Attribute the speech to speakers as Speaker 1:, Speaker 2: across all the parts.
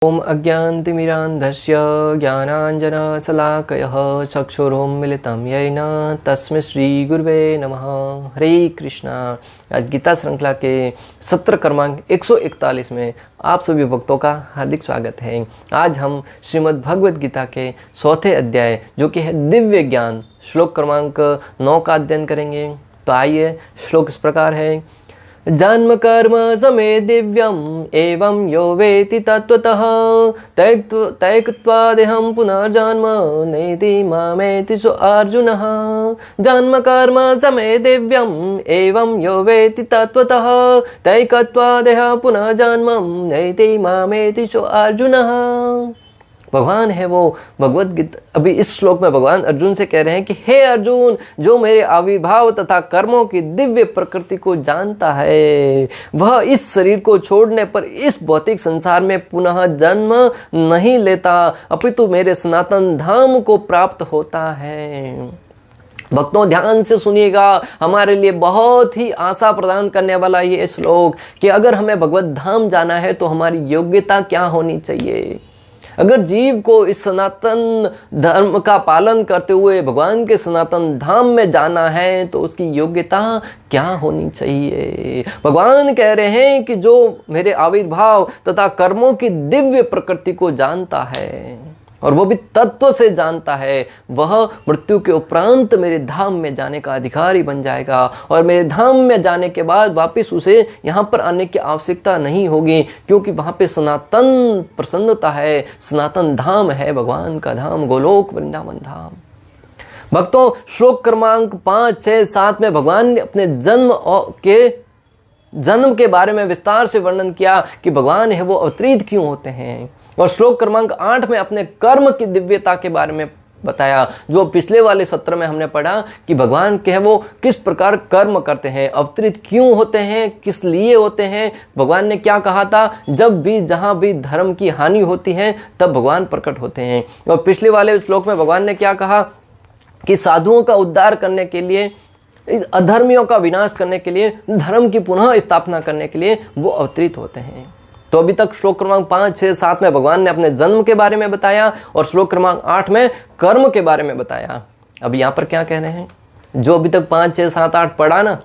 Speaker 1: ओम अज्ञानतिमिरान्धस्य ज्ञानाञ्जनशलाकयः चक्षुरुन्मीलितं येन तस्मै श्रीगुरुवे नमः। हरे कृष्णा। आज गीता श्रृंखला के सत्र क्रमांक 141 में आप सभी भक्तों का हार्दिक स्वागत है। आज हम श्रीमद् भगवद गीता के चौथे अध्याय जो कि है दिव्य ज्ञान श्लोक क्रमांक 9 का अध्ययन करेंगे। तो आइए, श्लोक इस प्रकार है। जन्म कर्म समे दिव्यम एवं यो वेति तत्वतः त्यक्त्वा देहं पुनर्जन्म नेति मामेति सो अर्जुनः। जन्म कर्म समे दिव्यम एवं यो वेति तत्वतः त्यक्त्वा देहं पुनर्जन्म नेति मामेति सो अर्जुनः। भगवान है वो भगवत गीता। अभी इस श्लोक में भगवान अर्जुन से कह रहे हैं कि हे अर्जुन, जो मेरे आविर्भाव तथा कर्मों की दिव्य प्रकृति को जानता है वह इस शरीर को छोड़ने पर इस भौतिक संसार में पुनः जन्म नहीं लेता, अपितु मेरे सनातन धाम को प्राप्त होता है। भक्तों, ध्यान से सुनिएगा, हमारे लिए बहुत ही आशा प्रदान करने वाला ये श्लोक कि अगर हमें भगवत धाम जाना है तो हमारी योग्यता क्या होनी चाहिए। अगर जीव को इस सनातन धर्म का पालन करते हुए भगवान के सनातन धाम में जाना है तो उसकी योग्यता क्या होनी चाहिए। भगवान कह रहे हैं कि जो मेरे आविर्भाव तथा कर्मों की दिव्य प्रकृति को जानता है और वो भी तत्व से जानता है, वह मृत्यु के उपरांत मेरे धाम में जाने का अधिकारी बन जाएगा और मेरे धाम में जाने के बाद वापस उसे यहाँ पर आने की आवश्यकता नहीं होगी, क्योंकि वहाँ पे सनातन प्रसन्नता है, सनातन धाम है, भगवान का धाम, गोलोक वृंदावन धाम। भक्तों, श्लोक क्रमांक 5, 6, 7 में भगवान ने अपने जन्म के बारे में विस्तार से वर्णन किया कि भगवान है वो अवतरित क्यों होते हैं, और श्लोक क्रमांक 8 में अपने कर्म की दिव्यता के बारे में बताया, जो पिछले वाले सत्र में हमने पढ़ा कि भगवान के वो किस प्रकार कर्म करते हैं, अवतरित क्यों होते हैं, किस लिए होते हैं। भगवान ने क्या कहा था, जब भी जहां भी धर्म की हानि होती है तब भगवान प्रकट होते हैं। और पिछले वाले श्लोक में भगवान ने क्या कहा कि साधुओं का उद्धार करने के लिए, अधर्मियों का विनाश करने के लिए, धर्म की पुनः स्थापना करने के लिए वो अवतरित होते हैं। तो अभी तक श्लोक क्रमांक 5, 6, 7 में भगवान ने अपने जन्म के बारे में बताया और श्लोक क्रमांक 8 में कर्म के बारे में बताया। अब यहाँ पर क्या कह रहे हैं, जो अभी तक 5, 6, 7, 8 पढ़ा ना,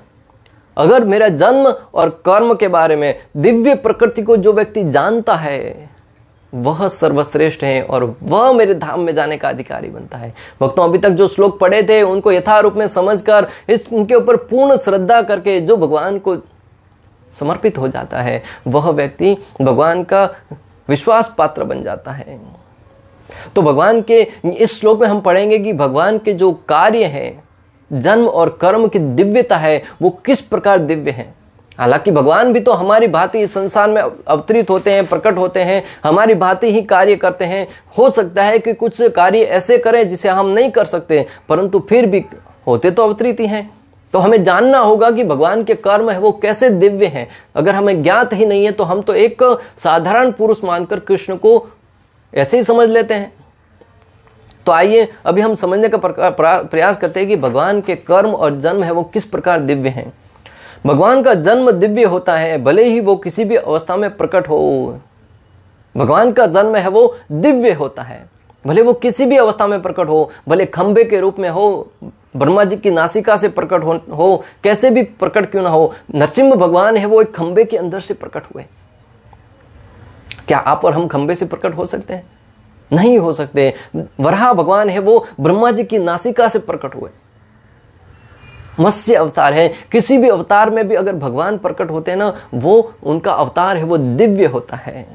Speaker 1: अगर मेरा जन्म और कर्म के बारे में दिव्य प्रकृति को जो व्यक्ति जानता है वह सर्वश्रेष्ठ है और वह मेरे धाम में जाने का अधिकारी बनता है। भक्तों, अभी तक जो श्लोक पढ़े थे उनको यथारूप में समझकर उनके ऊपर पूर्ण श्रद्धा करके जो भगवान को समर्पित हो जाता है वह व्यक्ति भगवान का विश्वास पात्र बन जाता है। तो भगवान के इस श्लोक में हम पढ़ेंगे कि भगवान के जो कार्य हैं, जन्म और कर्म की दिव्यता है, वो किस प्रकार दिव्य है। हालांकि भगवान भी तो हमारी भांति इस संसार में अवतरित होते हैं, प्रकट होते हैं, हमारी भांति ही कार्य करते हैं। हो सकता है कि कुछ कार्य ऐसे करें जिसे हम नहीं कर सकते, परंतु फिर भी होते तो अवतरित ही हैं। तो हमें जानना होगा कि भगवान के कर्म है वो कैसे दिव्य हैं। अगर हमें ज्ञात ही नहीं है तो हम तो एक साधारण पुरुष मानकर कृष्ण को ऐसे ही समझ लेते हैं। तो आइए अभी हम समझने का प्रयास करते हैं कि भगवान के कर्म और जन्म है वो किस प्रकार दिव्य हैं। भगवान का जन्म दिव्य होता है, भले ही वो किसी भी अवस्था में प्रकट हो। भगवान का जन्म है वो दिव्य होता है, भले वो किसी भी अवस्था में प्रकट हो, भले खंबे के रूप में हो, ब्रह्मा जी की नासिका से प्रकट हो, कैसे भी प्रकट क्यों ना हो। नरसिंह भगवान है वो एक खंबे के अंदर से प्रकट हुए। क्या आप और हम खंबे से प्रकट हो सकते हैं? नहीं हो सकते। वराह भगवान है वो ब्रह्मा जी की नासिका से प्रकट हुए। मत्स्य अवतार है, किसी भी अवतार में भी अगर भगवान प्रकट होते हैं ना, वो उनका अवतार है वो दिव्य होता है।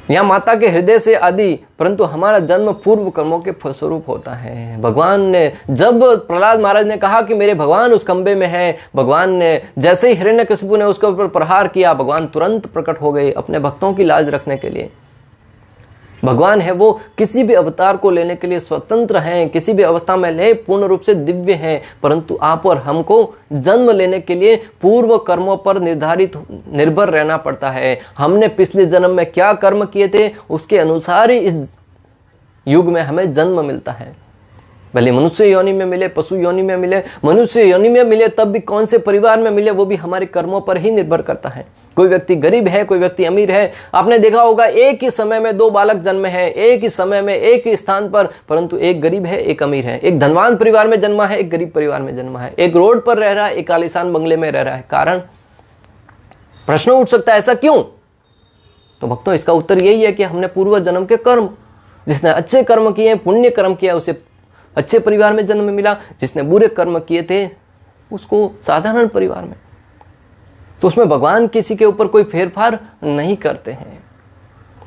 Speaker 1: यहाँ माता के हृदय से आदि, परंतु हमारा जन्म पूर्व कर्मों के फलस्वरूप होता है। भगवान ने जब प्रहलाद महाराज ने कहा कि मेरे भगवान उस खंबे में है, भगवान ने जैसे ही हिरण्यकशिपु ने उसके ऊपर प्रहार किया, भगवान तुरंत प्रकट हो गए अपने भक्तों की लाज रखने के लिए। भगवान है वो किसी भी अवतार को लेने के लिए स्वतंत्र हैं, किसी भी अवस्था में ले पूर्ण रूप से दिव्य हैं, परंतु आप और हमको जन्म लेने के लिए पूर्व कर्मों पर निर्भर रहना पड़ता है। हमने पिछले जन्म में क्या कर्म किए थे उसके अनुसार ही इस युग में हमें जन्म मिलता है। भले मनुष्य योनि में मिले, पशु योनि में मिले, मनुष्य योनि में मिले तब भी कौन से परिवार में मिले वो भी हमारे कर्मों पर ही निर्भर करता है। कोई व्यक्ति गरीब है, कोई व्यक्ति अमीर है। आपने देखा होगा एक ही समय में 2 बालक जन्मे हैं, एक ही समय में एक ही स्थान पर, परंतु एक गरीब है, एक अमीर है। एक धनवान परिवार में जन्मा है, एक गरीब परिवार में जन्मा है। एक रोड पर रह रहा है, एक आलीशान बंगले में रह रहा है। कारण, प्रश्न उठ सकता है ऐसा क्यों? तो भक्तों इसका उत्तर यही है कि हमने पूर्व जन्म के कर्म, जिसने अच्छे कर्म किए, पुण्य कर्म किया, उसे अच्छे परिवार में जन्म मिला। जिसने बुरे कर्म किए थे उसको साधारण परिवार में। तो उसमें भगवान किसी के ऊपर कोई फेरफार नहीं करते हैं।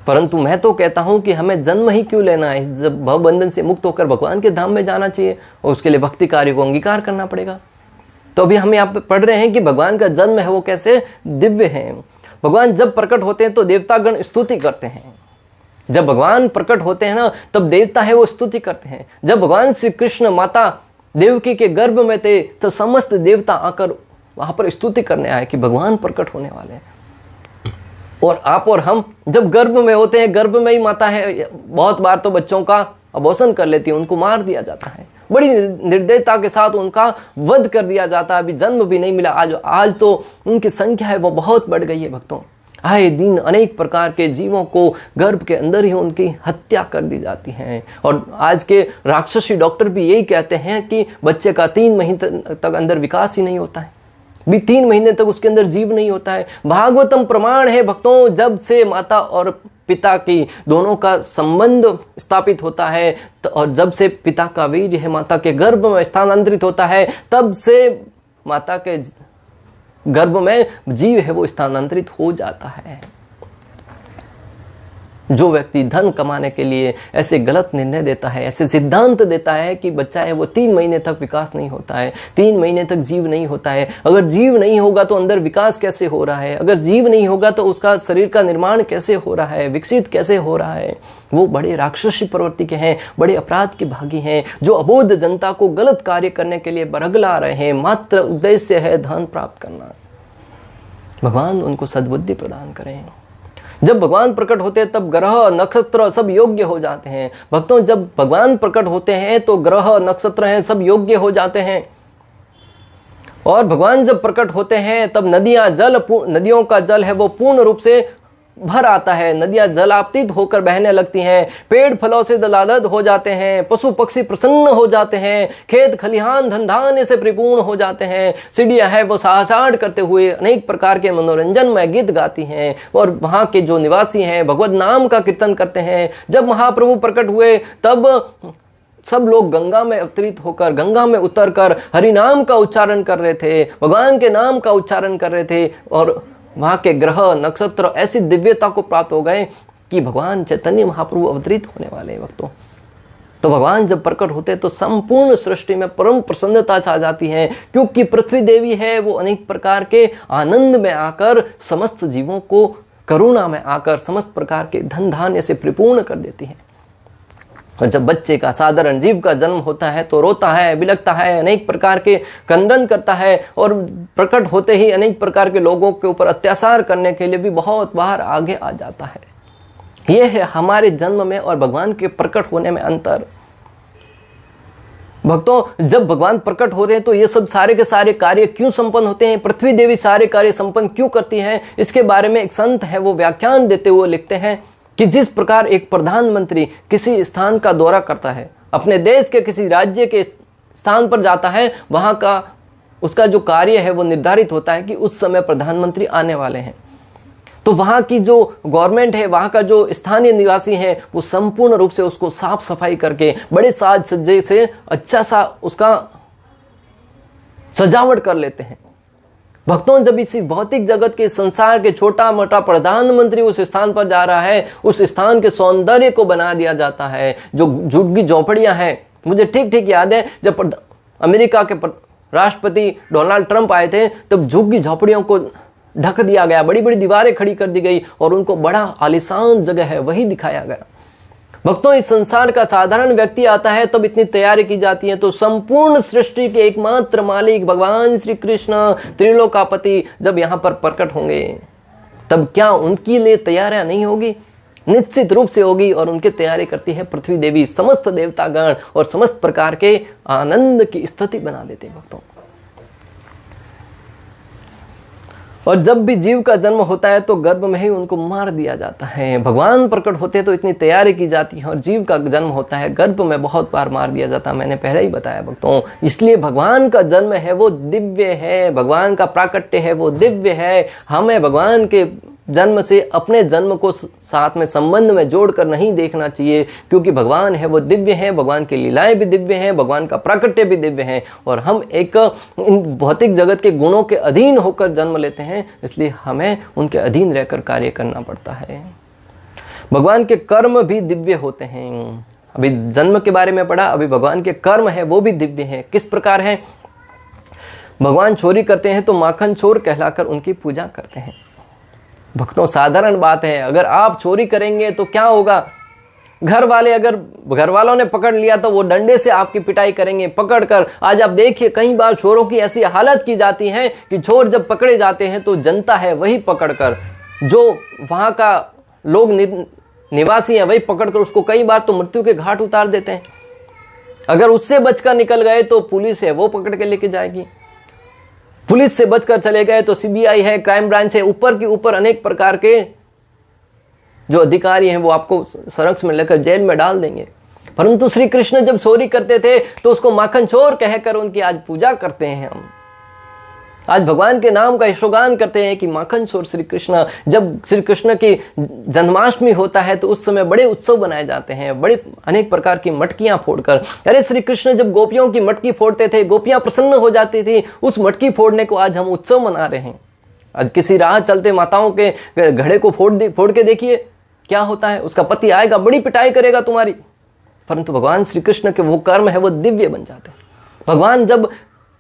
Speaker 1: परंतु मैं तो कहता हूं कि हमें जन्म ही क्यों लेना है, जब भवबंधन से मुक्त होकर भगवान के धाम में जाना चाहिए और उसके लिए भक्ति कार्य को अंगीकार करना पड़ेगा। तो अभी हम यहाँ पे पढ़ रहे हैं कि भगवान का जन्म है वो कैसे दिव्य है। भगवान जब प्रकट होते हैं तो देवतागण स्तुति करते हैं। जब भगवान प्रकट होते हैं ना, तब देवता है वो स्तुति करते हैं। जब भगवान श्री कृष्ण माता देवकी के गर्भ में थे तो समस्त देवता आकर वहां पर स्तुति करने आए कि भगवान प्रकट होने वाले हैं। और आप और हम जब गर्भ में होते हैं, गर्भ में ही माता है बहुत बार तो बच्चों का अबॉर्शन कर लेती है, उनको मार दिया जाता है, बड़ी निर्दयता के साथ उनका वध कर दिया जाता है। अभी जन्म भी नहीं मिला। आज तो उनकी संख्या है वो बहुत बढ़ गई है भक्तों। आए दिन अनेक प्रकार के जीवों को गर्भ के अंदर ही उनकी हत्या कर दी जाती है। और आज के राक्षसी डॉक्टर भी यही कहते हैं कि बच्चे का 3 महीने तक अंदर विकास ही नहीं होता है, भी 3 महीने तक उसके अंदर जीव नहीं होता है। भागवतम प्रमाण है भक्तों, जब से माता और पिता की दोनों का संबंध स्थापित होता है और जब से पिता का वीर्य है माता के गर्भ में स्थानांतरित होता है, तब से माता के गर्भ में जीव है वो स्थानांतरित हो जाता है। जो व्यक्ति धन कमाने के लिए ऐसे गलत निर्णय देता है, ऐसे सिद्धांत देता है कि बच्चा है वो 3 महीने तक विकास नहीं होता है, 3 महीने तक जीव नहीं होता है, अगर जीव नहीं होगा तो अंदर विकास कैसे हो रहा है, अगर जीव नहीं होगा तो उसका शरीर का निर्माण कैसे हो रहा है, विकसित कैसे हो रहा है, वो बड़े राक्षसी प्रवृत्ति के हैं, बड़े अपराध के भागी हैं, जो अबोध जनता को गलत कार्य करने के लिए बरगला रहे हैं। मात्र उद्देश्य है धन प्राप्त करना। भगवान उनको सद्बुद्धि प्रदान करें। जब भगवान प्रकट होते हैं तब ग्रह नक्षत्र सब योग्य हो जाते हैं। भक्तों जब भगवान प्रकट होते हैं तो ग्रह नक्षत्र हैं सब योग्य हो जाते हैं। और भगवान जब प्रकट होते हैं तब नदियों का जल है वो पूर्ण रूप से भर आता है। नदियां जलाप्तित होकर बहने लगती हैं, पेड़ फलों से दलालद हो जाते हैं, पशु पक्षी प्रसन्न हो जाते हैं, खेत खलिहान धन धान्य से परिपूर्ण हो जाते हैं, चिड़िया है वो साहसाड़ करते हुए अनेक प्रकार के मनोरंजन में गीत गाती हैं और वहां के जो निवासी हैं भगवत नाम का कीर्तन करते हैं। जब महाप्रभु प्रकट हुए तब सब लोग गंगा में अवतरित होकर, गंगा में उतरकर हरि नाम का उच्चारण कर रहे थे, भगवान के नाम का उच्चारण कर रहे थे और वहां के ग्रह नक्षत्र ऐसी दिव्यता को प्राप्त हो गए कि भगवान चैतन्य महाप्रभु अवतरित होने वाले वक्तों। तो भगवान जब प्रकट होते तो संपूर्ण सृष्टि में परम प्रसन्नता छा जाती है, क्योंकि पृथ्वी देवी है वो अनेक प्रकार के आनंद में आकर समस्त जीवों को, करुणा में आकर समस्त प्रकार के धन धान्य से परिपूर्ण कर देती है। और जब बच्चे का, साधारण जीव का जन्म होता है तो रोता है, बिलखता है, अनेक प्रकार के क्रंदन करता है और प्रकट होते ही अनेक प्रकार के लोगों के ऊपर अत्याचार करने के लिए भी बहुत बार आगे आ जाता है। यह है हमारे जन्म में और भगवान के प्रकट होने में अंतर। भक्तों जब भगवान प्रकट होते हैं तो ये सब सारे के सारे कार्य क्यों संपन्न होते हैं, पृथ्वी देवी सारे कार्य संपन्न क्यों करती है, इसके बारे में एक संत है वो व्याख्यान देते हुए लिखते हैं कि जिस प्रकार एक प्रधानमंत्री किसी स्थान का दौरा करता है, अपने देश के किसी राज्य के स्थान पर जाता है, वहां का उसका जो कार्य है वो निर्धारित होता है कि उस समय प्रधानमंत्री आने वाले हैं। तो वहां की जो गवर्नमेंट है, वहां का जो स्थानीय निवासी है, वो संपूर्ण रूप से उसको साफ सफाई करके बड़े साज सज्जे से अच्छा सा उसका सजावट कर लेते हैं। भक्तों जब इसी भौतिक जगत के संसार के छोटा मोटा प्रधानमंत्री उस स्थान पर जा रहा है, उस स्थान के सौंदर्य को बना दिया जाता है। जो झुग्गी झोपड़ियां हैं, मुझे ठीक ठीक याद है जब अमेरिका के राष्ट्रपति डोनाल्ड ट्रंप आए थे तब झुग्गी झोपड़ियों को ढक दिया गया, बड़ी बड़ी दीवारें खड़ी कर दी गई और उनको बड़ा आलीशान जगह है वही दिखाया गया। भक्तों इस संसार का साधारण व्यक्ति आता है तब इतनी तैयारी की जाती है, तो संपूर्ण सृष्टि के एकमात्र मालिक भगवान श्री कृष्ण त्रिलोकापति जब यहाँ पर प्रकट होंगे तब क्या उनके लिए तैयारियां नहीं होगी? निश्चित रूप से होगी। और उनकी तैयारी करती है पृथ्वी देवी, समस्त देवतागण और समस्त प्रकार के आनंद की स्थिति बना देते हैं भक्तों। और जब भी जीव का जन्म होता है तो गर्भ में ही उनको मार दिया जाता है। भगवान प्रकट होते हैं तो इतनी तैयारी की जाती है, और जीव का जन्म होता है गर्भ में बहुत बार मार दिया जाता है। मैंने पहले ही बताया भक्तों, इसलिए भगवान का जन्म है वो दिव्य है, भगवान का प्राकट्य है वो दिव्य है। हमें भगवान के जन्म से अपने जन्म को साथ में संबंध में जोड़कर नहीं देखना चाहिए, क्योंकि भगवान है वो दिव्य है, भगवान की लीलाएं भी दिव्य हैं, भगवान का प्राकट्य भी दिव्य है, और हम एक इन भौतिक जगत के गुणों के अधीन होकर जन्म लेते हैं, इसलिए हमें उनके अधीन रहकर कार्य करना पड़ता है। भगवान के कर्म भी दिव्य होते हैं। अभी जन्म के बारे में पढ़ा, अभी भगवान के कर्म है वो भी दिव्य है। किस प्रकार है? भगवान चोरी करते हैं तो माखन चोर कहलाकर उनकी पूजा करते हैं। भक्तों, साधारण बात है, अगर आप चोरी करेंगे तो क्या होगा? घर वालों ने पकड़ लिया तो वो डंडे से आपकी पिटाई करेंगे पकड़कर। आज आप देखिए, कई बार चोरों की ऐसी हालत की जाती है कि चोर जब पकड़े जाते हैं तो जनता है वही पकड़कर, जो वहां का लोग निवासी है वही पकड़कर उसको कई बार तो मृत्यु के घाट उतार देते हैं। अगर उससे बचकर निकल गए तो पुलिस है वो पकड़ के लेके जाएगी। पुलिस से बचकर चले गए तो सीबीआई है, क्राइम ब्रांच है, ऊपर के ऊपर अनेक प्रकार के जो अधिकारी हैं वो आपको संरक्षण में लेकर जेल में डाल देंगे। परंतु श्री कृष्ण जब चोरी करते थे तो उसको माखन चोर कहकर उनकी आज पूजा करते हैं। हम आज भगवान के नाम का यशोगान करते हैं कि माखन चोर श्री कृष्ण। जब श्री कृष्ण की जन्माष्टमी होता है तो उस समय बड़े उत्सव बनाए जाते हैं, बड़े अनेक प्रकार की मटकियां फोड़कर। अरे श्री कृष्ण जब गोपियों की मटकी फोड़ते थे, गोपियां प्रसन्न हो जाती थी, उस मटकी फोड़ने को आज हम उत्सव मना रहे हैं। आज किसी राह चलते माताओं के घड़े को फोड़ के देखिए क्या होता है। उसका पति आएगा, बड़ी पिटाई करेगा तुम्हारी। परंतु भगवान श्री कृष्ण के वो कर्म है वो दिव्य बन जाते हैं। भगवान जब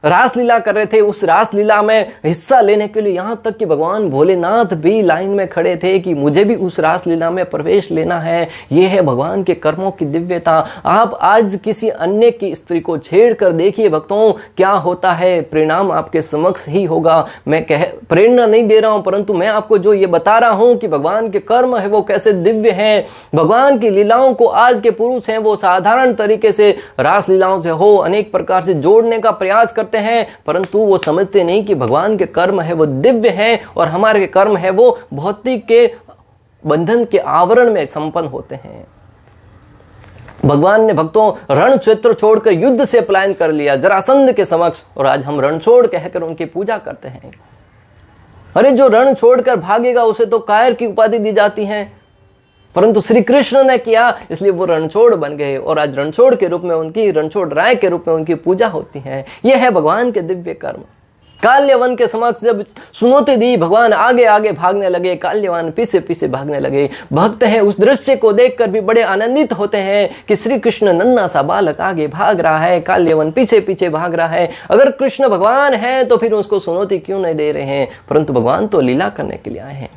Speaker 1: रासलीला कर रहे थे, उस रासलीला में हिस्सा लेने के लिए यहां तक कि भगवान भोलेनाथ भी लाइन में खड़े थे कि मुझे भी उस रासलीला में प्रवेश लेना है। यह है भगवान के कर्मों की दिव्यता। आप आज किसी अन्य की स्त्री को छेड़ कर देखिए भक्तों, क्या होता है, परिणाम आपके समक्ष ही होगा। मैं प्रेरणा नहीं दे रहा हूं, परंतु मैं आपको जो ये बता रहा हूं कि भगवान के कर्म है वो कैसे दिव्य है। भगवान की लीलाओं को आज के पुरुष हैं वो साधारण तरीके से रासलीलाओं से हो अनेक प्रकार से जोड़ने का प्रयास करते हैं, परंतु वो समझते नहीं कि भगवान के कर्म है वो दिव्य है और हमारे कर्म है वो भौतिक के बंधन के आवरण में संपन्न होते हैं। भगवान ने भक्तों रण क्षेत्र छोड़कर युद्ध से पलायन कर लिया जरासंध के समक्ष, और आज हम रण छोड़ कहकर उनकी पूजा करते हैं। अरे जो रण छोड़कर भागेगा उसे तो कायर की उपाधि दी जाती है, परंतु श्री कृष्ण ने किया इसलिए वो रणछोड़ बन गए, और आज रणछोड़ के रूप में उनकी, रणछोड़ राय के रूप में उनकी पूजा होती है। यह है भगवान के दिव्य कर्म। काल्यवन के समक्ष जब सुनौती दी, भगवान आगे आगे भागने लगे, काल्यवन पीछे पीछे भागने लगे। भक्त हैं उस दृश्य को देखकर भी बड़े आनंदित होते हैं कि श्री कृष्ण नन्हा सा बालक आगे भाग रहा है, काल्यवन पीछे पीछे भाग रहा है। अगर कृष्ण भगवान है तो फिर उसको सुनौती क्यों नहीं दे रहे हैं? परंतु भगवान तो लीला करने के लिए आए हैं।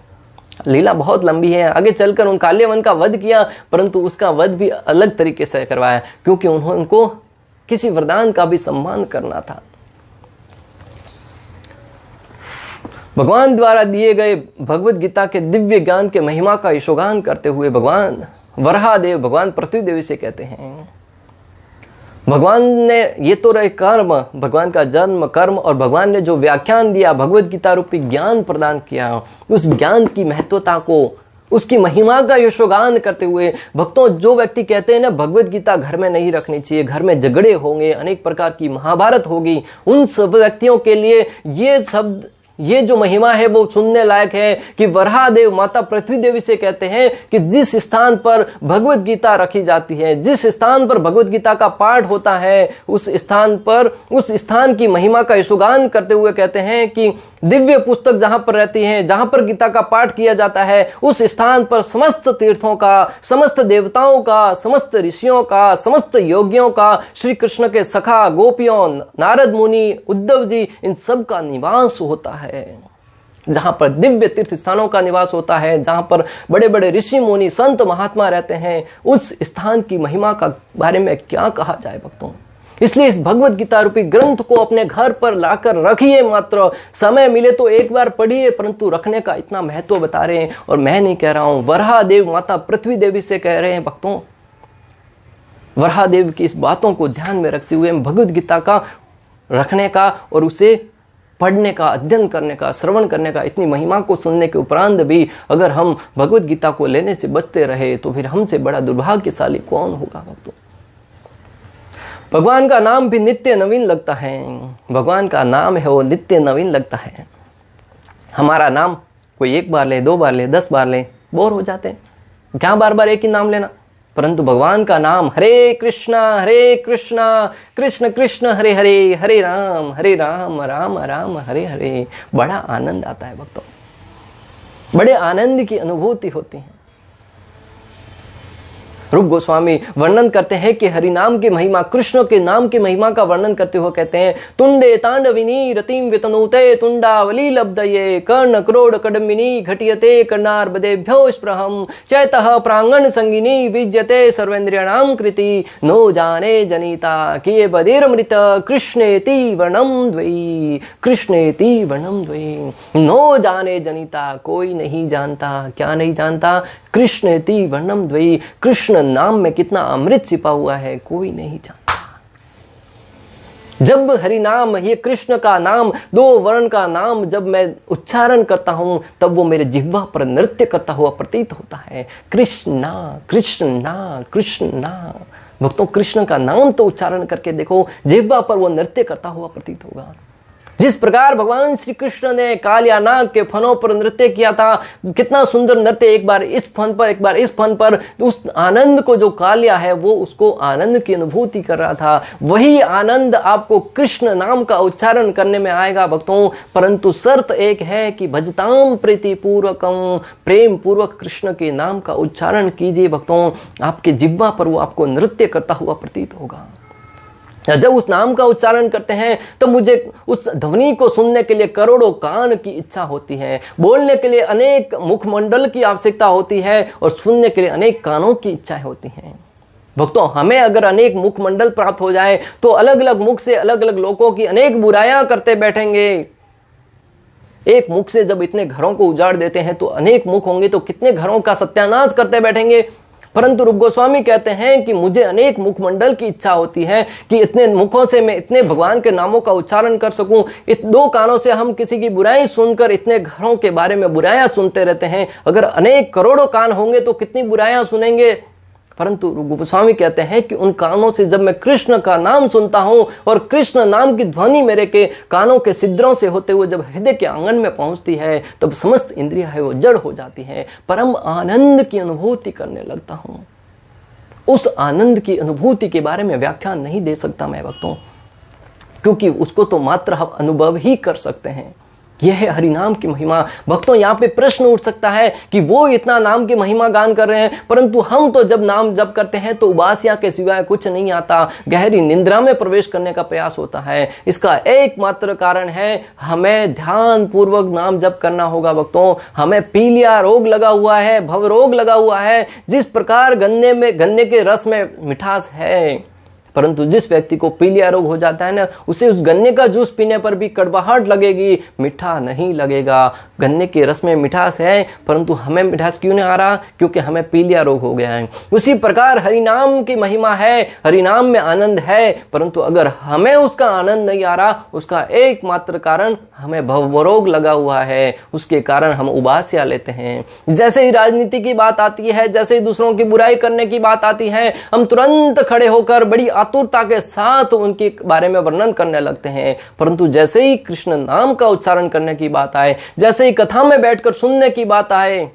Speaker 1: लीला बहुत लंबी है, आगे चलकर उन काल्यवन का वध किया, परंतु उसका वध भी अलग तरीके से करवाया, क्योंकि उन्होंने उनको किसी वरदान का भी सम्मान करना था। भगवान द्वारा दिए गए भगवत गीता के दिव्य ज्ञान के महिमा का यशोगान करते हुए भगवान वराहदेव भगवान पृथ्वी देवी से कहते हैं, भगवान ने ये तो रहे कर्म, भगवान का जन्म कर्म, और भगवान ने जो व्याख्यान दिया, भगवत गीता रूपी ज्ञान प्रदान किया, उस ज्ञान की महत्वता को, उसकी महिमा का यशोगान करते हुए भक्तों, जो व्यक्ति कहते हैं ना भगवत गीता घर में नहीं रखनी चाहिए, घर में झगड़े होंगे, अनेक प्रकार की महाभारत होगी, उन सब व्यक्तियों के लिए ये जो महिमा है वो सुनने लायक है कि वराहदेव माता पृथ्वी देवी से कहते हैं कि जिस स्थान पर भगवत गीता रखी जाती है, जिस स्थान पर भगवत गीता का पाठ होता है, उस स्थान की महिमा का यशोगान करते हुए कहते हैं कि दिव्य पुस्तक जहां पर रहती है, जहां पर गीता का पाठ किया जाता है, उस स्थान पर समस्त तीर्थों का, समस्त देवताओं का, समस्त ऋषियों का, समस्त योगियों का, श्री कृष्ण के सखा गोपियों, नारद मुनि, उद्धव जी, इन सब का निवास होता है। जहां पर दिव्य तीर्थ स्थानों का निवास होता है, जहां पर बड़े बड़े ऋषि मुनि संत महात्मा रहते हैं, उस स्थान की महिमा का बारे में क्या कहा जाए भक्तों। इसलिए इस भगवत गीता रूपी ग्रंथ को अपने घर पर लाकर रखिए, मात्र समय मिले तो एक बार पढ़िए, परंतु रखने का इतना महत्व बता रहे हैं। और मैं नहीं कह रहा हूं, वराहदेव माता पृथ्वी देवी से कह रहे हैं भक्तों। वराहदेव की इस बातों को ध्यान में रखते हुए भगवत गीता का रखने का और उसे पढ़ने का, अध्ययन करने का, श्रवण करने का, इतनी महिमा को सुनने के उपरांत भी अगर हम भगवत गीता को लेने से बचते रहे तो फिर हमसे बड़ा दुर्भाग्यशाली कौन होगा भक्तों। भगवान का नाम भी नित्य नवीन लगता है। भगवान का नाम है वो नित्य नवीन लगता है। हमारा नाम कोई 1 बार ले, 2 बार ले, 10 बार ले, बोर हो जाते हैं। क्या बार बार एक ही नाम लेना। परंतु भगवान का नाम हरे कृष्णा कृष्ण कृष्ण हरे हरे, हरे राम राम राम हरे हरे, बड़ा आनंद आता है भक्तों, बड़े आनंद की अनुभूति होती है। रूप गोस्वामी वर्णन करते हैं कि हरि नाम की महिमा, कृष्ण के नाम की महिमा का वर्णन करते हुए कहते हैं, तुंडे तांडविनी रतिम वितनुते तुंडावली लब्धये कर्ण क्रोड़ कडमिनी घटियते कर्णार्बदेभ्यो स्पृहम चैतः प्रांगण संगिनी विज्यते सर्वेन्द्रियाणाम कृति नो जाने जनिता किए बधिरमृत कृष्णेति वर्णम द्वयी, कृष्णेति वर्णम द्वयी। नो जाने जनिता, कोई नहीं जानता। क्या नहीं जानता? कृष्णेति वर्णम द्वयी, कृष्ण नाम में कितना अमृत छिपा हुआ है कोई नहीं जानता। जब हरि नाम, ये कृष्ण का नाम, 2 वर्ण का नाम जब मैं उच्चारण करता हूं तब वो मेरे जिह्वा पर नृत्य करता हुआ प्रतीत होता है। कृष्णा कृष्णा कृष्णा। भक्तों, कृष्ण का नाम तो उच्चारण करके देखो, जिह्वा पर वो नृत्य करता हुआ प्रतीत होगा। जिस प्रकार भगवान श्री कृष्ण ने कालिया नाग के फनों पर नृत्य किया था, कितना सुंदर नृत्य, एक बार इस फन पर, एक बार इस फन पर, उस आनंद को जो कालिया है वो उसको आनंद की अनुभूति कर रहा था। वही आनंद आपको कृष्ण नाम का उच्चारण करने में आएगा भक्तों, परंतु शर्त एक है कि भजताम प्रीति पूर्वकम, प्रेम पूर्वक कृष्ण के नाम का उच्चारण कीजिए भक्तों। आपके जिह्वा पर वो आपको नृत्य करता हुआ प्रतीत होगा। जब उस नाम का उच्चारण करते हैं तो मुझे उस ध्वनि को सुनने के लिए करोड़ों कान की इच्छा होती है, बोलने के लिए अनेक मुखमंडल की आवश्यकता होती है और सुनने के लिए अनेक कानों की इच्छाएं होती हैं। भक्तों, हमें अगर अनेक मुखमंडल प्राप्त हो जाए तो अलग अलग मुख से अलग अलग लोगों की अनेक बुराइयां करते बैठेंगे। एक मुख से जब इतने घरों को उजाड़ देते हैं तो अनेक मुख होंगे तो कितने घरों का सत्यानाश करते बैठेंगे। परंतु रूप गोस्वामी कहते हैं कि मुझे अनेक मुखमंडल की इच्छा होती है कि इतने मुखों से मैं इतने भगवान के नामों का उच्चारण कर सकूं। 2 कानों से हम किसी की बुराई सुनकर इतने घरों के बारे में बुराइयां सुनते रहते हैं। अगर अनेक करोड़ों कान होंगे तो कितनी बुराइयां सुनेंगे। परंतु रूप गोस्वामी कहते हैं कि उन कानों से जब मैं कृष्ण का नाम सुनता हूं और कृष्ण नाम की ध्वनि मेरे के कानों के छिद्रों से होते हुए जब हृदय के आंगन में पहुंचती है तब समस्त इंद्रियां है वो जड़ हो जाती हैं। परम आनंद की अनुभूति करने लगता हूं। उस आनंद की अनुभूति के बारे में व्याख्यान नहीं दे सकता मैं भक्तों, क्योंकि उसको तो मात्र हम अनुभव ही कर सकते हैं। यह है हरिनाम की महिमा। भक्तों, यहाँ पे प्रश्न उठ सकता है कि वो इतना नाम की महिमा गान कर रहे हैं, परंतु हम तो जब नाम जप करते हैं तो उबासिया के सिवाय कुछ नहीं आता, गहरी निंद्रा में प्रवेश करने का प्रयास होता है। इसका एकमात्र कारण है हमें ध्यान पूर्वक नाम जप करना होगा भक्तों। हमें पीलिया रोग लगा हुआ है, भव रोग लगा हुआ है। जिस प्रकार गन्ने के रस में मिठास है, परंतु जिस व्यक्ति को पीलिया रोग हो जाता है ना, उसे उस गन्ने का जूस पीने पर भी कड़वाहट लगेगी, मीठा नहीं लगेगा। गन्ने के रस में मिठास है, परंतु हमें मिठास क्यों नहीं आ रहा? क्योंकि हमें पीलिया रोग हो गया है। उसी प्रकार हरिनाम की महिमा है, हरिनाम में आनंद है, परंतु अगर हमें उसका आनंद नहीं आ रहा, उसका एकमात्र कारण हमें भवरोग लगा हुआ है। उसके कारण हम उबासिया लेते हैं। जैसे ही राजनीति की बात आती है, जैसे ही दूसरों की बुराई करने की बात आती है, हम तुरंत खड़े होकर बड़ी आतुरता के साथ उनके बारे में वर्णन करने लगते हैं। परंतु जैसे ही कृष्ण नाम का उच्चारण करने की बात आए, जैसे ही कथा में बैठकर सुनने की बात आए,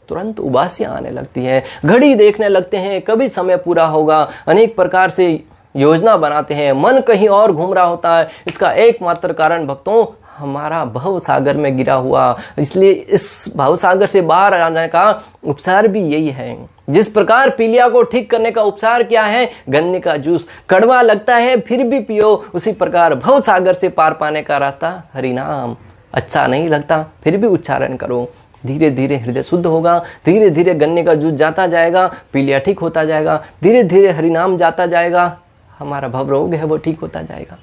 Speaker 1: तुरंत उबासियां आने लगती है। घड़ी देखने लगते हैं, कभी समय पूरा होगा। अनेक प्रकार से योजना बनाते हैं, मन कहीं और घूम रहा होता है। इसका एकमात्र कारण भक्तों हमारा भव सागर में गिरा हुआ। इसलिए इस भव सागर से बाहर आने का उपचार भी यही है। जिस प्रकार पीलिया को ठीक करने का उपचार क्या है? गन्ने का जूस। कड़वा लगता है फिर भी पियो। उसी प्रकार भव सागर से पार पाने का रास्ता हरिनाम। अच्छा नहीं लगता फिर भी उच्चारण करो। धीरे धीरे हृदय शुद्ध होगा, धीरे धीरे गन्ने का जूस जाता जाएगा, पीलिया ठीक होता जाएगा, धीरे धीरे हरिनाम जाता जाएगा, हमारा भव रोग है वो ठीक होता जाएगा।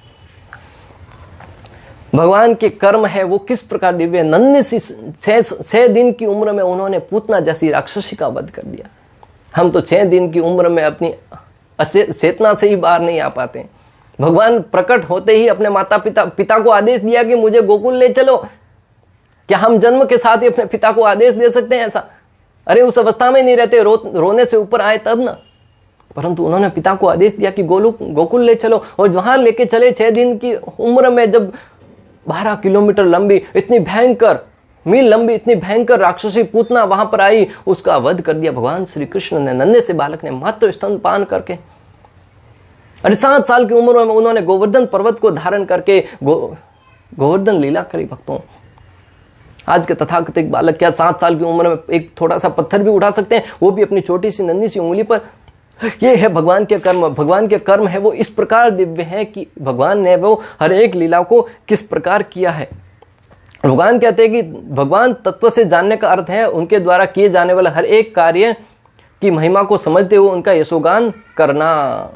Speaker 1: भगवान के कर्म है वो किस प्रकार दिव्य। नन्ही सी 6 दिन की उम्र में उन्होंने पूतना जैसी राक्षसी का वध कर दिया। हम तो 6 दिन की उम्र में अपनी चेतना से ही बाहर नहीं आ पाते। भगवान प्रकट होते ही अपने माता पिता को आदेश दिया कि मुझे गोकुल ले चलो। क्या हम जन्म के साथ ही अपने पिता को आदेश दे सकते हैं ऐसा? अरे उस अवस्था में नहीं रहते, रोने से ऊपर आए तब ना। परंतु उन्होंने पिता को आदेश दिया कि गोकुल ले चलो, और वहां लेके चले। 6 दिन की उम्र में जब 12 किलोमीटर लंबी, इतनी भयंकर मील लंबी, इतनी भयंकर राक्षसी पूतना वहां पर आई, उसका वध कर दिया भगवान श्री कृष्ण ने, नन्हे से बालक ने, मात्र स्तनपान करके। अरे 7 साल की उम्र में उन्होंने गोवर्धन पर्वत को धारण करके गोवर्धन लीला करी। भक्तों, आज के तथाकथित बालक क्या 7 साल की उम्र में एक थोड़ा सा पत्थर भी उठा सकते हैं, वो भी अपनी छोटी सी नन्ही सी उंगली पर? ये है भगवान के कर्म। भगवान के कर्म है वो इस प्रकार दिव्य है कि भगवान ने वो हर एक लीला को किस प्रकार किया है। भगवान कहते हैं कि भगवान तत्व से जानने का अर्थ है उनके द्वारा किए जाने वाला हर एक कार्य की महिमा को समझते हुए उनका यशोगान करना।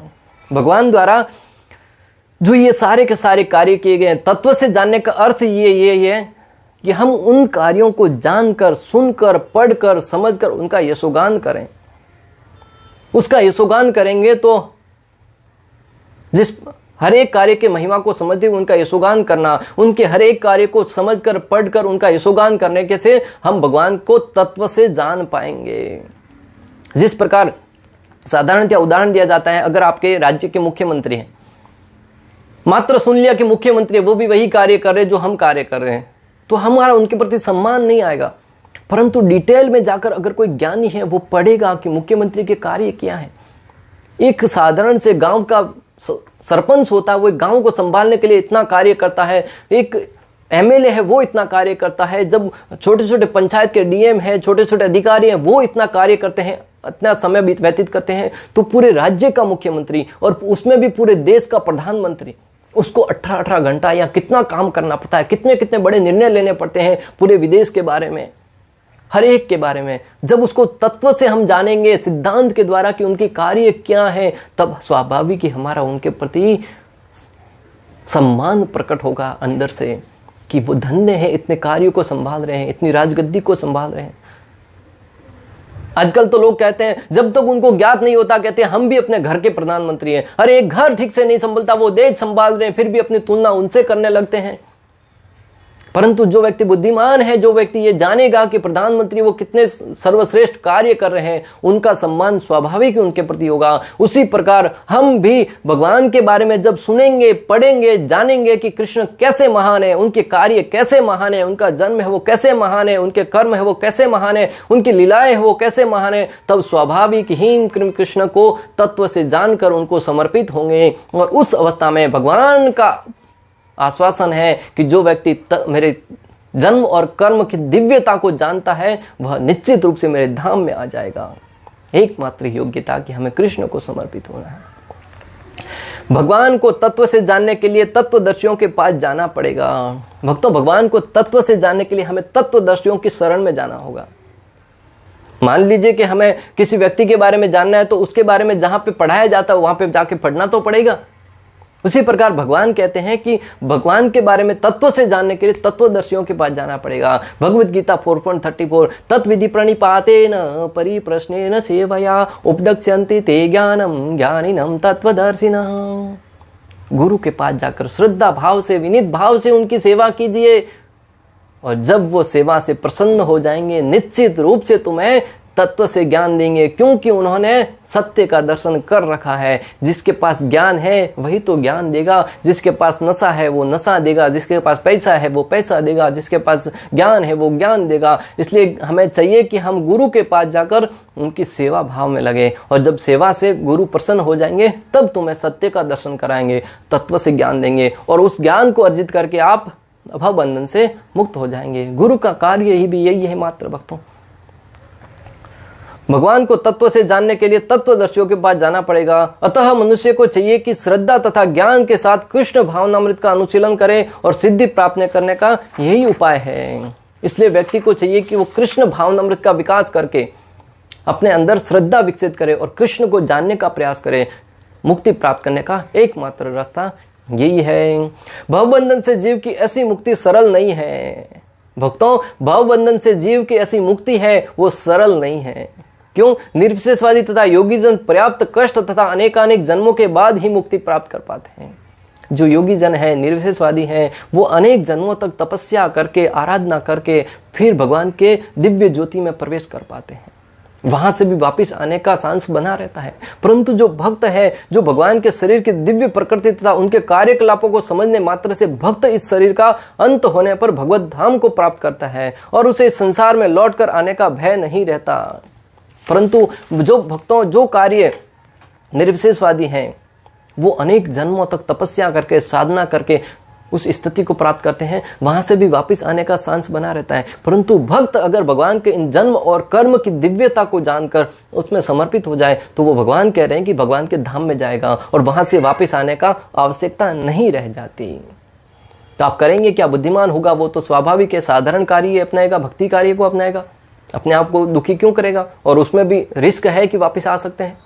Speaker 1: भगवान द्वारा जो ये सारे के सारे कार्य किए गए, तत्व से जानने का अर्थ ये है कि हम उन कार्यों को जानकर, सुनकर, पढ़कर, समझकर उनका यशोगान करें। उसका यशोगान करेंगे तो जिस हर एक कार्य के महिमा को समझते हुए उनका यशोगान करना, उनके हर एक कार्य को समझकर, पढ़कर उनका यशोगान करने के से हम भगवान को तत्व से जान पाएंगे। जिस प्रकार साधारणतः उदाहरण दिया जाता है, अगर आपके राज्य के मुख्यमंत्री हैं, मात्र सुन लिया कि मुख्यमंत्री, वो भी वही कार्य कर रहे जो हम कार्य कर रहे हैं, तो हमारा उनके प्रति सम्मान नहीं आएगा। परंतु डिटेल में जाकर अगर कोई ज्ञानी है, वो पढ़ेगा कि मुख्यमंत्री के कार्य क्या है। एक साधारण से गांव का सरपंच होता है, वो एक गांव को संभालने के लिए इतना कार्य करता है। एक एमएलए है, वो इतना कार्य करता है। जब छोटे छोटे पंचायत के डीएम है, छोटे छोटे अधिकारी हैं, वो इतना कार्य करते हैं, इतना समय व्यतीत करते हैं। तो पूरे राज्य का मुख्यमंत्री, और उसमें भी पूरे देश का प्रधानमंत्री, उसको 18-18 घंटा या कितना काम करना पड़ता है, कितने कितने बड़े निर्णय लेने पड़ते हैं पूरे विदेश के बारे में, हर एक के बारे में। जब उसको तत्व से हम जानेंगे, सिद्धांत के द्वारा कि उनके कार्य क्या है, तब स्वाभाविक ही हमारा उनके प्रति सम्मान प्रकट होगा अंदर से कि वो धन्य है, इतने कार्यों को संभाल रहे हैं, इतनी राजगद्दी को संभाल रहे हैं। आजकल तो लोग कहते हैं, जब तक उनको ज्ञात नहीं होता, कहते हैं हम भी अपने घर के प्रधानमंत्री हैं। अरे एक घर ठीक से नहीं संभलता, वो देश संभाल रहे हैं, फिर भी अपनी तुलना उनसे करने लगते हैं। परंतु जो व्यक्ति बुद्धिमान है, जो व्यक्ति ये जानेगा कि प्रधानमंत्री वो कितने सर्वश्रेष्ठ कार्य कर रहे हैं, उनका सम्मान स्वाभाविक उनके प्रति होगा। उसी प्रकार हम भी भगवान के बारे में जब सुनेंगे, पढ़ेंगे, जानेंगे कि कृष्ण कैसे महान है, उनके कार्य कैसे महान है, उनका जन्म है वो कैसे महान है, उनके कर्म है वो कैसे महान है, उनकी लीलाएं है वो कैसे महान है, तब स्वाभाविक ही कृष्ण को तत्व से जानकर उनको समर्पित होंगे। और उस अवस्था में भगवान का आश्वासन है कि जो व्यक्ति मेरे जन्म और कर्म की दिव्यता को जानता है, वह निश्चित रूप से मेरे धाम में आ जाएगा। एकमात्र योग्यता कि हमें कृष्ण को समर्पित होना है। भगवान को तत्व से जानने के लिए तत्वदर्शियों के पास जाना पड़ेगा। भक्तों, भगवान को तत्व से जानने के लिए हमें तत्वदर्शियों की शरण में जाना होगा। मान लीजिए कि हमें किसी व्यक्ति के बारे में जानना है, तो उसके बारे में जहां पे पढ़ाया जाता है वहां पे जाके पढ़ना तो पड़ेगा। उसी प्रकार भगवान कहते हैं कि भगवान के बारे में तत्व से जानने के लिए तत्वदर्शियों के पास जाना पड़ेगा। भगवद गीता 4.34 तत्विधि प्रणिपातेन परिप्रश्नेन सेवया उपदक्ष्यन्ति ते ज्ञानम ज्ञानिनम तत्वदर्शिनः। गुरु के पास जाकर श्रद्धा भाव से, विनीत भाव से उनकी सेवा कीजिए, और जब वो सेवा से प्रसन्न हो जाएंगे, निश्चित रूप से तुम्हें तत्व से ज्ञान देंगे, क्योंकि उन्होंने सत्य का दर्शन कर रखा है। जिसके पास ज्ञान है वही तो ज्ञान देगा, जिसके पास नशा है वो नशा देगा, जिसके पास पैसा है वो पैसा देगा, जिसके पास ज्ञान है वो ज्ञान देगा। इसलिए हमें चाहिए कि हम गुरु के पास जाकर उनकी सेवा भाव में लगे, और जब सेवा से गुरु प्रसन्न हो जाएंगे तब तुम्हें सत्य का दर्शन कराएंगे, तत्व से ज्ञान देंगे, और उस ज्ञान को अर्जित करके आप भव बंधन से मुक्त हो जाएंगे। गुरु का कार्य ही भी यही है मात्र भक्तों। भगवान को तत्व से जानने के लिए तत्वदर्शियों के पास जाना पड़ेगा। अतः मनुष्य को चाहिए कि श्रद्धा तथा ज्ञान के साथ कृष्ण भावनामृत का अनुशीलन करे, और सिद्धि प्राप्त करने का यही उपाय है। इसलिए व्यक्ति को चाहिए कि वो कृष्ण भावनामृत का विकास करके अपने अंदर श्रद्धा विकसित करे और कृष्ण को जानने का प्रयास करे। मुक्ति प्राप्त करने का एकमात्र रास्ता यही है। भवबंधन से जीव की ऐसी मुक्ति सरल नहीं है भक्तों। भवबंधन से जीव की ऐसी मुक्ति है वो सरल नहीं है। क्यों? निर्विशेषवादी तथा योगी जन पर्याप्त कष्ट तथा अनेकानेक जन्मों के बाद ही मुक्ति प्राप्त कर पाते हैं। जो योगी जन है, निर्विशेषवादी हैं, वो अनेक जन्मों तक तपस्या करके, आराधना करके फिर भगवान के दिव्य ज्योति में प्रवेश कर पाते हैं। वहां से भी वापस आने का सांस बना रहता है। परंतु जो भक्त है, जो भगवान के शरीर की दिव्य प्रकृति तथा उनके कार्यकलापों को समझने मात्र से भक्त इस शरीर का अंत होने पर भगवत धाम को प्राप्त करता है और उसे इस संसार में लौट कर आने का भय नहीं रहता। परंतु जो भक्तों, जो कार्य निर्विशेषवादी हैं, वो अनेक जन्मों तक तपस्या करके, साधना करके उस स्थिति को प्राप्त करते हैं, वहां से भी वापस आने का सांस बना रहता है। परंतु भक्त अगर भगवान के इन जन्म और कर्म की दिव्यता को जानकर उसमें समर्पित हो जाए तो वो भगवान कह रहे हैं कि भगवान के धाम में जाएगा और वहां से वापस आने का आवश्यकता नहीं रह जाती। तो आप करेंगे क्या? बुद्धिमान होगा वो तो स्वाभाविक है, साधारण कार्य अपनाएगा, भक्ति कार्य को अपनाएगा, अपने आप को दुखी क्यों करेगा? और उसमें भी रिस्क है कि वापस आ सकते हैं।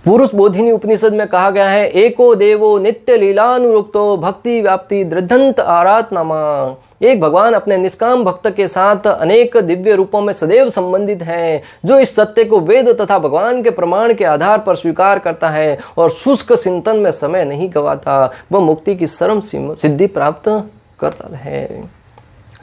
Speaker 1: पुरुष बोधिनी उपनिषद में कहा गया है, एको देवो नित्य लीलानुरुक्तो भक्ति व्याप्ति दृढ़ंत आराधनामा। एक भगवान अपने निष्काम भक्त के साथ अनेक दिव्य रूपों में सदैव संबंधित हैं। जो इस सत्य को वेद तथा भगवान के प्रमाण के आधार पर स्वीकार करता है और शुष्क चिंतन में समय नहीं गवाता, वह मुक्ति की परम सिद्धि प्राप्त करता है।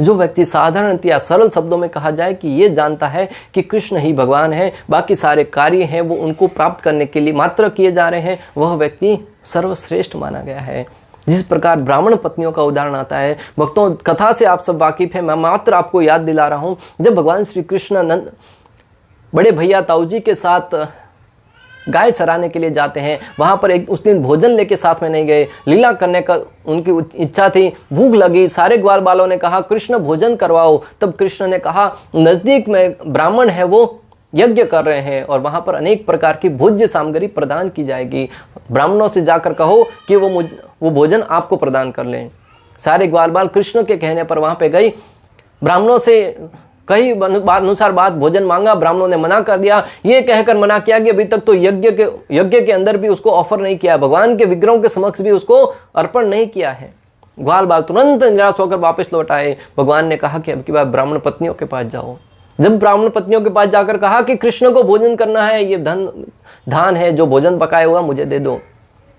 Speaker 1: जो व्यक्ति साधारण या सरल शब्दों में कहा जाए कि ये जानता है कि कृष्ण ही भगवान है, बाकी सारे कार्य हैं वो उनको प्राप्त करने के लिए मात्र किए जा रहे हैं, वह व्यक्ति सर्वश्रेष्ठ माना गया है। जिस प्रकार ब्राह्मण पत्नियों का उदाहरण आता है, भक्तों कथा से आप सब वाकिफ हैं, मैं मात्र आपको याद दिला रहा हूं। जब भगवान श्री कृष्ण बड़े भैया ताऊ जी के साथ गाय चराने के लिए जाते हैं, वहां पर उस दिन भोजन लेके साथ में नहीं गए, लीला करने का उनकी इच्छा थी, भूख लगी, सारे ग्वाल बालों ने कहा कृष्ण भोजन करवाओ। तब कृष्ण ने कहा नजदीक में ब्राह्मण है, वो यज्ञ कर रहे हैं और वहां पर अनेक प्रकार की भोज्य सामग्री प्रदान की जाएगी, ब्राह्मणों से जाकर कहो कि वो भोजन आपको प्रदान कर लें। सारे ग्वाल बाल कृष्ण के कहने पर वहां पे गई, ब्राह्मणों से कई अनुसार बात भोजन मांगा, ब्राह्मणों ने मना कर दिया। ये कहकर मना किया कि अभी तक तो यज्ञ के अंदर भी उसको ऑफर नहीं किया, भगवान के विग्रहों के समक्ष भी उसको अर्पण नहीं किया है। ग्वाल बाल तुरंत निराश होकर वापस लौट आए। भगवान ने कहा कि अब की बार ब्राह्मण पत्नियों के पास जाओ। जब ब्राह्मण पत्नियों के पास जाकर कहा कि कृष्ण को भोजन करना है, ये धान है जो भोजन पकाया हुआ मुझे दे दो,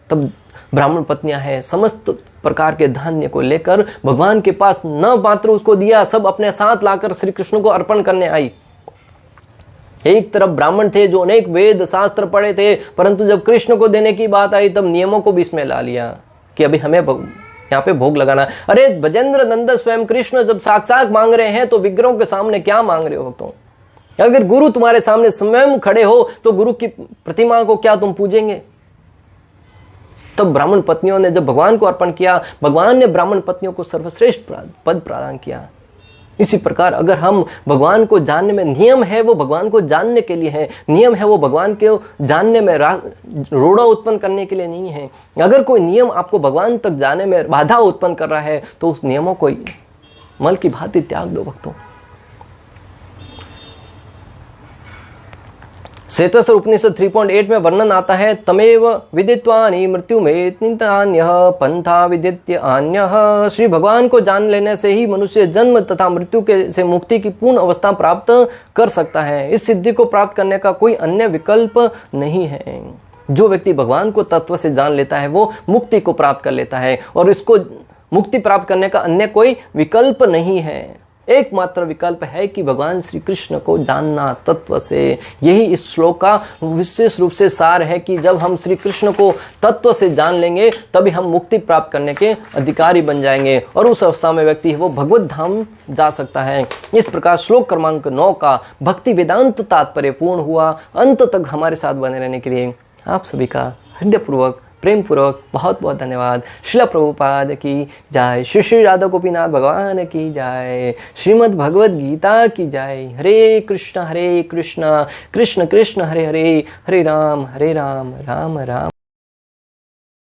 Speaker 1: तब ब्राह्मण पत्नियां हैं समस्त प्रकार के धान्य को लेकर भगवान के पास न मात्र उसको दिया, सब अपने साथ लाकर श्री कृष्ण को अर्पण करने आई। एक तरफ ब्राह्मण थे जो अनेक वेद शास्त्र पढ़े थे, परंतु जब कृष्ण को देने की बात आई तब नियमों को भी इसमें ला लिया कि अभी हमें यहाँ पे भोग लगाना। अरे बजेंद्र नंदन स्वयं कृष्ण जब साक्षात मांग रहे हैं तो विग्रहों के सामने क्या मांग रहे हो तुम? अगर गुरु तुम्हारे सामने स्वयं खड़े हो तो गुरु की प्रतिमा को क्या तुम पूजेंगे? तब ब्राह्मण पत्नियों ने जब भगवान को अर्पण किया, भगवान ने ब्राह्मण पत्नियों को सर्वश्रेष्ठ पद प्रदान किया। इसी प्रकार अगर हम भगवान को जानने में, नियम है वो भगवान को जानने के लिए है, नियम है वो भगवान को जानने में रोड़ा उत्पन्न करने के लिए नहीं है। अगर कोई नियम आपको भगवान तक जाने में बाधा उत्पन्न कर रहा है तो उस नियमों को मल की भांति त्याग दो भक्तों। श्वेतस्वर उपनिषद 3.8 में वर्णन आता है, तमेव विदित्वानि मृत्युमेत्नितान्यः पंथा विदित्य अन्यः। श्री भगवान को जान लेने से ही मनुष्य जन्म तथा मृत्यु के से मुक्ति की पूर्ण अवस्था प्राप्त कर सकता है। इस सिद्धि को प्राप्त करने का कोई अन्य विकल्प नहीं है। जो व्यक्ति भगवान को तत्व से जान लेता है वो मुक्ति को प्राप्त कर लेता है और इसको मुक्ति प्राप्त करने का अन्य कोई विकल्प नहीं है। एकमात्र विकल्प है कि भगवान श्री कृष्ण को जानना तत्व से। यही इस श्लोक का विशेष रूप से सार है कि जब हम श्री कृष्ण को तत्व से जान लेंगे तभी हम मुक्ति प्राप्त करने के अधिकारी बन जाएंगे और उस अवस्था में व्यक्ति है वो भगवत धाम जा सकता है। इस प्रकार श्लोक क्रमांक 9 का भक्ति वेदांत तात्पर्य पूर्ण हुआ। अंत तक हमारे साथ बने रहने के लिए आप सभी का हृदयपूर्वक प्रेम पूर्वक बहुत बहुत धन्यवाद। श्रील प्रभुपाद की जय, श्री श्री राधा गोपीनाथ भगवान की जय, श्रीमद् भगवद गीता की जय। हरे कृष्ण कृष्ण कृष्ण हरे हरे, हरे राम राम राम।